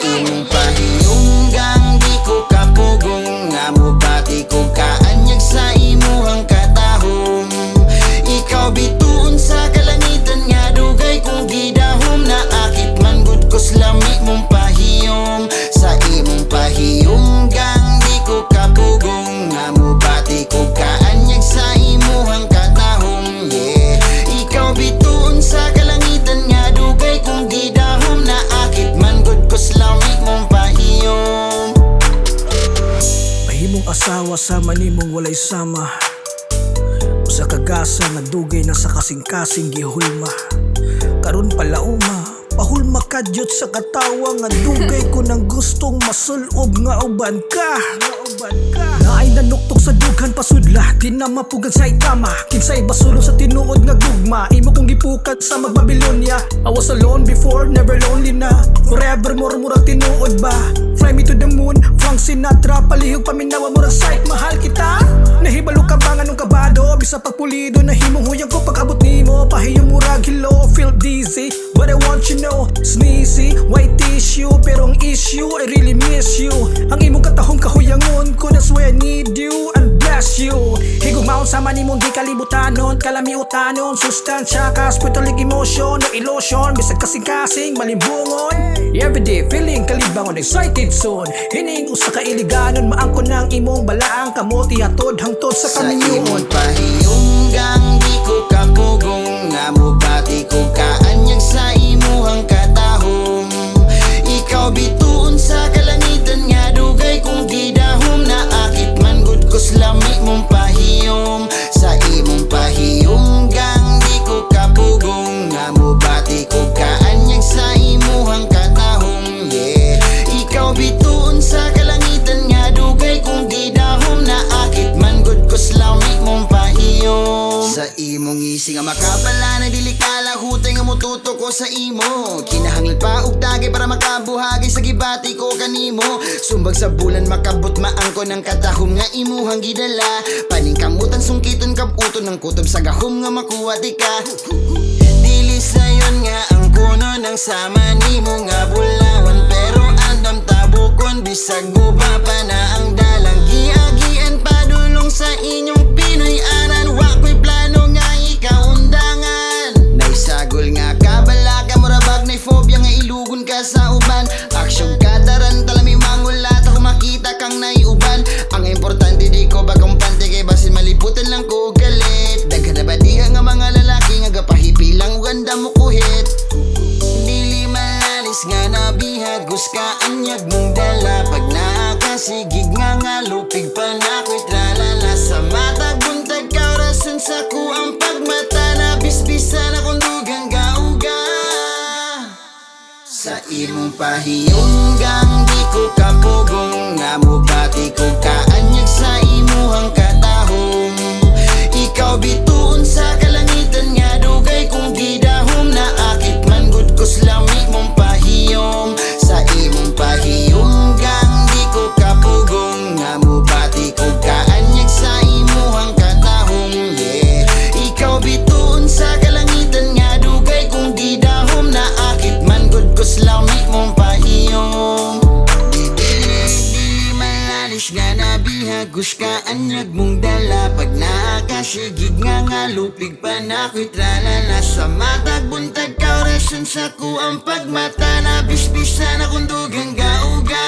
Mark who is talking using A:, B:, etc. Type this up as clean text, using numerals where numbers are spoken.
A: imong pahiyunggang di ko kapugong, nga mo bati ko kaanyag sa imuhang katahom. Ikaw bituon sa kalangitan nga dugay kong gidahom, naakit man gud ko slami mong pahiyom. Sa imong pahiyunggang di ko kapugong, nga mo bati ko kaanyag sa imuhang katahom. Yeah, ikaw bituon sa kalangitan nga dugay kong gidahom, naakit man gud ko slami mong pahiyom.
B: Mahimong asawa sa manimong walay sama, usa ka gasa nga dugay na sa kasing-kasing gihulma. Karon palauma pahulma kadyot sa katawa nga dugay ko nang gustong masulob nga uban ka. Naay nanuktok sa dughan pasudla, di na mapugan sa itama. Kinsay basulong sa tinuod nga gugma, imo kong gipukat sa magbabilonya. I was alone before, never lonely na. Forever more murag tinuod ba? Fly me to the moon, Frank Sinatra. Palihog paminawa murag psych, mahal kita. Nahibalo ka ba nga nung kabado, bisa pagpulido na himong huyang ko pag-abot nimo. Pahiyong murag hello, feel dizzy, but I want you know, sneezy, white tissue. Pero ang issue, I really miss you. Ang imong katahom kahuyangon ko, that's why I need you and bless you. Higugmaon sa manimong di kalibutanon, kalamiutanon, sustansya, kaspitalig emotion, no illusion, bisag kasing-kasing malimbungon. Everyday feeling kalibangon, excited soon. Hining usa ka iliganon, maangkon ng imong balaang kamuti hatod hangtod sa
A: Sa
B: kaminyon.
A: imong pahiyunggang di ko kapugong, nga mo bati ko kaanyag sa imuhang katahom. Ikaw bituon sa kalangitan nga dugay kong gidahom, naakit man gud ko slami mong pahiyom. Sa imong pahiyunggang di ko kapugong, nga mo bati ko kaanyag sa imuhang katahom. Yeah, ikaw bituon sa kalangitan nga dugay kong gidahom, naakit man gud ko slami mong pahiyom. Sa imong ngisi nga makapala na dili kala hutay nga mututo ko sa imo. Kinahanglan pa og dagay para makabuhagay sa gibati ko kanimo. Sumbag sa bulan makabot maangko ng katahom nga imuhang gidala. Paningkamutan sungkiton kabuton ng kutob sa gahom nga makuha di ka. Dili sayon nga ang kuno ng sama nimo nga bulawan, pero andam tabukon bisag guba pa na ang dalang. Giagian padulong sa inyong Pinoy anan, wa ko'y plano nga ikaw undangan. Naisagol nga kabala ka murabag na phobia nga ilugon ka sa uban. Aksyon ka tarantala mi mangulat ako makita kang naiuban. Ang importante di ko bagong pante kay basin maliputan lang ko galit. Daghan na ba diha nga mga lalaki nga gapahipi lang ganda mo kuhit. Dili malalis nga nabihag guska anyag mong dala. Pag nakasigig nga lupig pa na ko'y tralala. Sa matag buntag ka rason sa kuang pagmata na bisbisan akong dugang gauga. Sa imong pahiyunggang di ko kapugong, nga mo bati ko kaanyag sa imuhang katahom. Ikaw bituon sa kalangitan nga dugay kong gidahom, naakit man gud ko slami mong pahiyom. Sa imong pahiyunggang di ko kapugong, nga mo bati ko kaanyag sa imuhang katahom. Yeah, ikaw bituon sa kalangitan nga dugay kong gidahom, naakit man gud ko slami mong pahiyom. Dili malalis nga nabihag guska anyag mong dala. Pag nakasigig nga lupig pa na ko'y tralala. Sa matag buntag ka orason sa kuang pagmata na bisbisan akong dugang gauga.